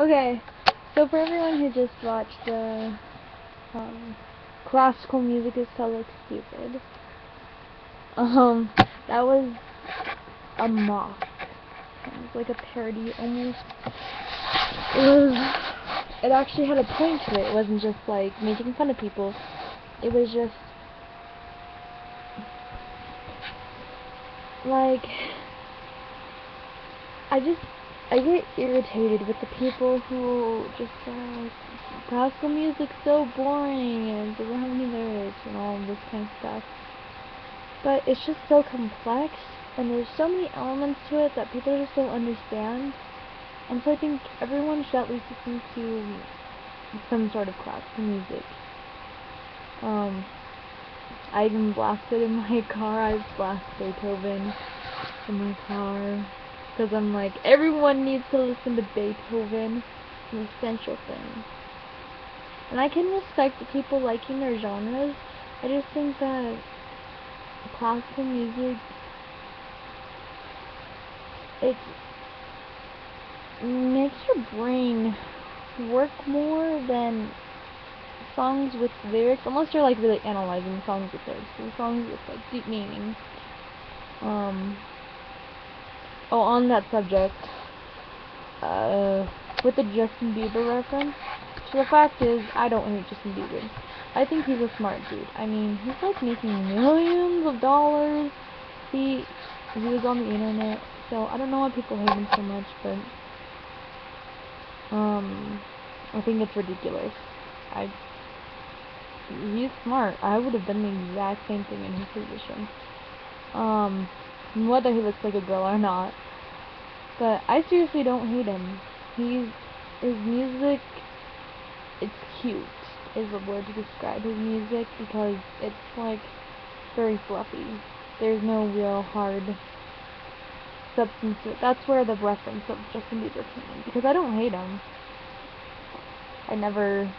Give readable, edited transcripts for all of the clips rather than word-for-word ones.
Okay, so for everyone who just watched the classical music is so like stupid, that was a mock. It was like a parody almost. It actually had a point to it. It wasn't just like making fun of people. It was just like I get irritated with the people who just like classical music's so boring and it doesn't have any lyrics and all this kind of stuff. But it's just so complex and there's so many elements to it that people just don't understand. And so I think everyone should at least listen to some sort of classical music. I even blasted in my car. I blast Beethoven in my car. Because I'm like, everyone needs to listen to Beethoven. It's an essential thing. And I can respect the people liking their genres. I just think that classical music, it makes your brain work more than songs with lyrics, unless you're like really analyzing songs with lyrics. So songs with like deep meaning. Oh, on that subject, with the Justin Bieber reference, so the fact is, I don't hate Justin Bieber. I think he's a smart dude. I mean, he's like making millions of dollars. He was on the internet, so I don't know why people hate him so much, but I think it's ridiculous. He's smart. I would have done the exact same thing in his position. Whether he looks like a girl or not. But I seriously don't hate him. His music, it's cute, is the word to describe his music, because it's like very fluffy. There's no real hard substance to it. That's where the reference of Justin Bieber came in, because I don't hate him. I never,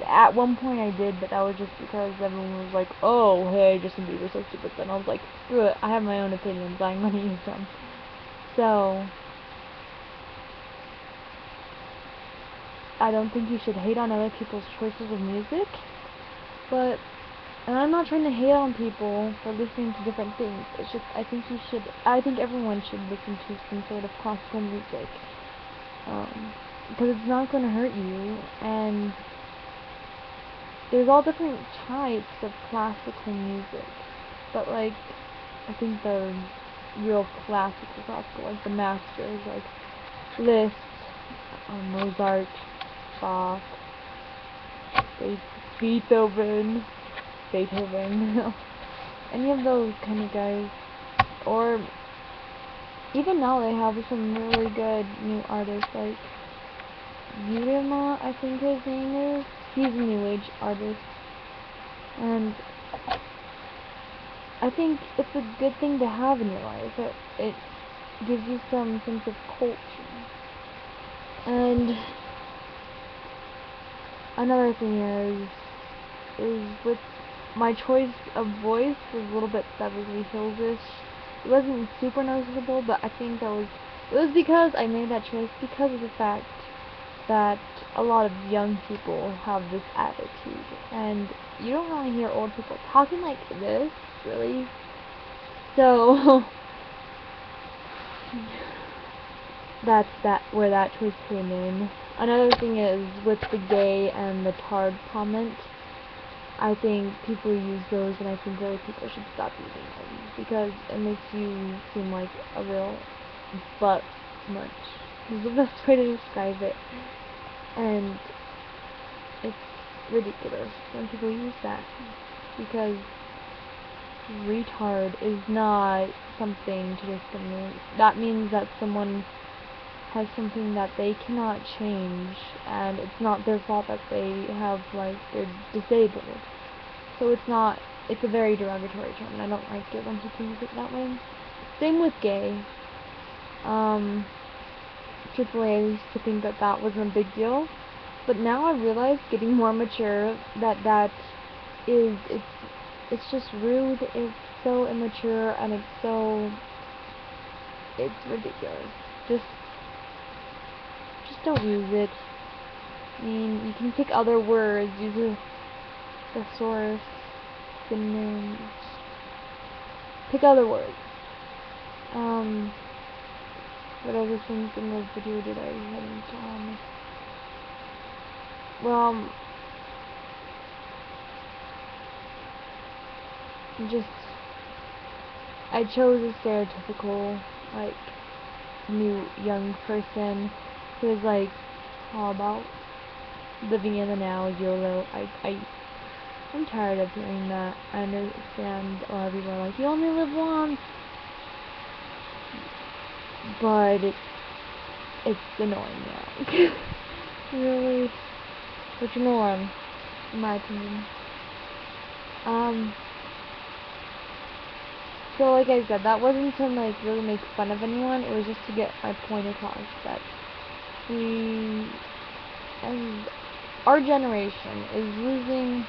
at one point I did, but that was just because everyone was like, oh, hey, Justin Bieber's so stupid. Then I was like, screw it, I have my own opinions, I'm gonna use them. So, I don't think you should hate on other people's choices of music, but, and I'm not trying to hate on people for listening to different things, it's just, I think everyone should listen to some sort of classical music, because it's not going to hurt you, and there's all different types of classical music, but like, I think the real classical, like the masters, like Liszt, Mozart, Bach, Beethoven, any of those kind of guys, or even now they have some really good new artists, like Yurima, I think his name is. He's a new age artist, and I think it's a good thing to have in your life. It gives you some sense of culture. And another thing is with my choice of voice was a little bit Beverly Hills-ish. It wasn't super noticeable, but I think it was because I made that choice because of the fact that a lot of young people have this attitude, and you don't really hear old people talking like this, really. So that's where that choice came in. Another thing is with the gay and the tard comment. I think people use those, and I think really people should stop using them because it makes you seem like a real butt munch. Is the best way to describe it, and it's ridiculous when people use that because retard is not something to discriminate. That means that someone has something that they cannot change, and it's not their fault that they have, like, they're disabled. So it's a very derogatory term, and I don't like it when people use it that way. Same with gay. Truthfully, I used to think that that wasn't a big deal, but now I realize, getting more mature, that it's just rude, it's so immature, and it's ridiculous. Just don't use it. I mean, you can pick other words, use a thesaurus, synonyms, pick other words. What other things in the video did I hint on? Well, just, I chose a stereotypical, like, new young person who is like all about living in the now, YOLO. I'm tired of hearing that. I understand a lot of people are like, you only live once, but it's annoying now. Really, but you know what, in my opinion. So like I said, that wasn't to like really make fun of anyone, it was just to get my point across that we, as our generation, is losing,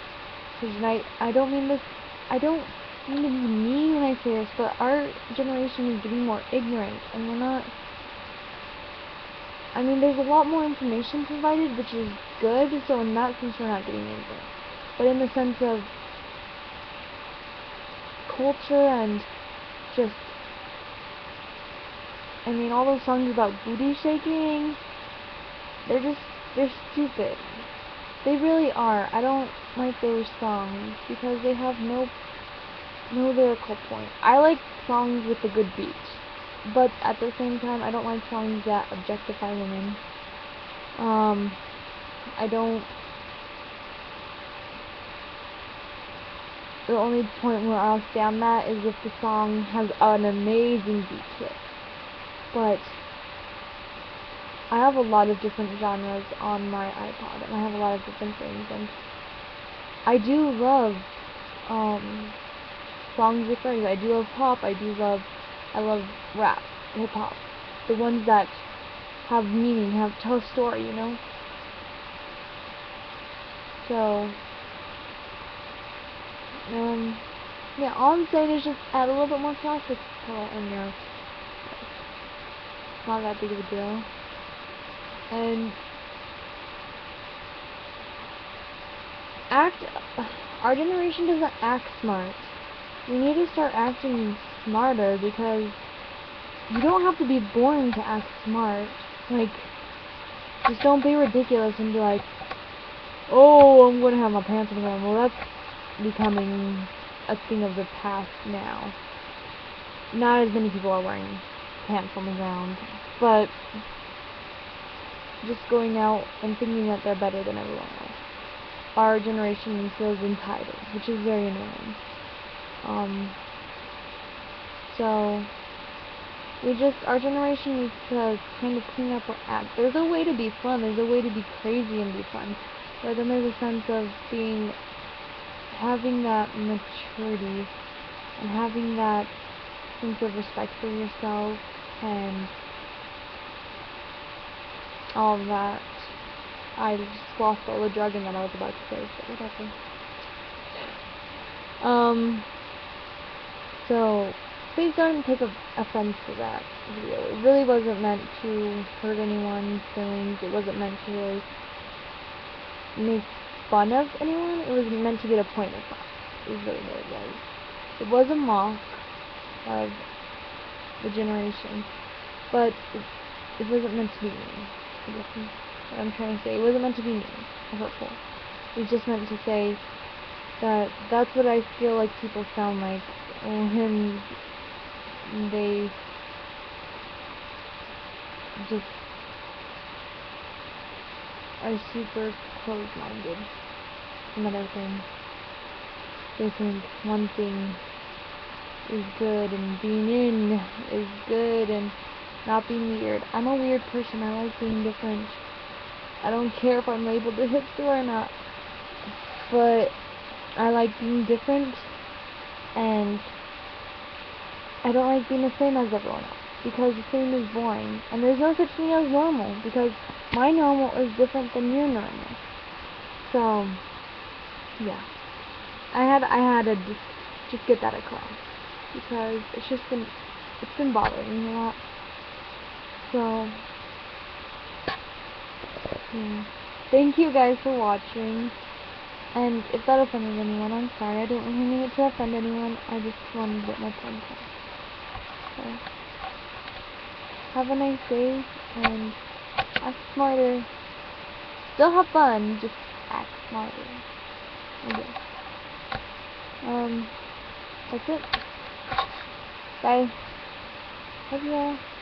because I don't mean this, I don't mean to be mean when I say this, but our generation is getting more ignorant, and we're not, I mean, there's a lot more information provided, which is good, so in that sense we're not getting ignorant. But in the sense of culture and just, I mean, all those songs about booty shaking, they're stupid. They really are. I don't like those songs because they have no lyrical point. I like songs with a good beat, but at the same time, I don't like songs that objectify women. I don't. The only point where I'll stand that is if the song has an amazing beat to it. But I have a lot of different genres on my iPod, and I have a lot of different things, and I do love songs with lyrics. I do love pop. I love rap, hip hop, the ones that have meaning, tell a story, you know. So, yeah, all I'm saying is just add a little bit more classical in your life. It's not that big of a deal. And our generation doesn't act smart. We need to start acting smarter, because you don't have to be born to act smart. Like, just don't be ridiculous and be like, oh, I'm gonna have my pants on the ground. Well, that's becoming a thing of the past now. Not as many people are wearing pants on the ground, but just going out and thinking that they're better than everyone else. Our generation feels entitled, which is very annoying. So our generation needs to kind of clean up our act. There's a way to be fun, there's a way to be crazy and be fun, but then there's a sense of having that maturity, and having that sense of respect for yourself, and all of that. I just lost all the jargon that I was about to say, so whatever. So, please don't take offense to that video. It really wasn't meant to hurt anyone's feelings. It wasn't meant to really make fun of anyone. It was meant to get a point across. Is really what it was. It was a mock of the generation, but it wasn't meant to be mean. I guess is what I'm trying to say. It wasn't meant to be mean or hurtful. It was just meant to say that that's what I feel like people sound like when they just are super closed-minded and other things. They think one thing is good and being in is good and not being weird. I'm a weird person. I like being different. I don't care if I'm labeled a hipster or not, but I like being different, and I don't like being the same as everyone else, because the same is boring, and there's no such thing as normal, because my normal is different than your normal. So, yeah, I had to just get that across, because it's been bothering me a lot. So, Thank you guys for watching. And if that offended anyone, I'm sorry. I don't mean it to offend anyone. I just wanted to get my point across. So, have a nice day, and act smarter. Still have fun, just act smarter. Okay. That's it. Bye. Love ya.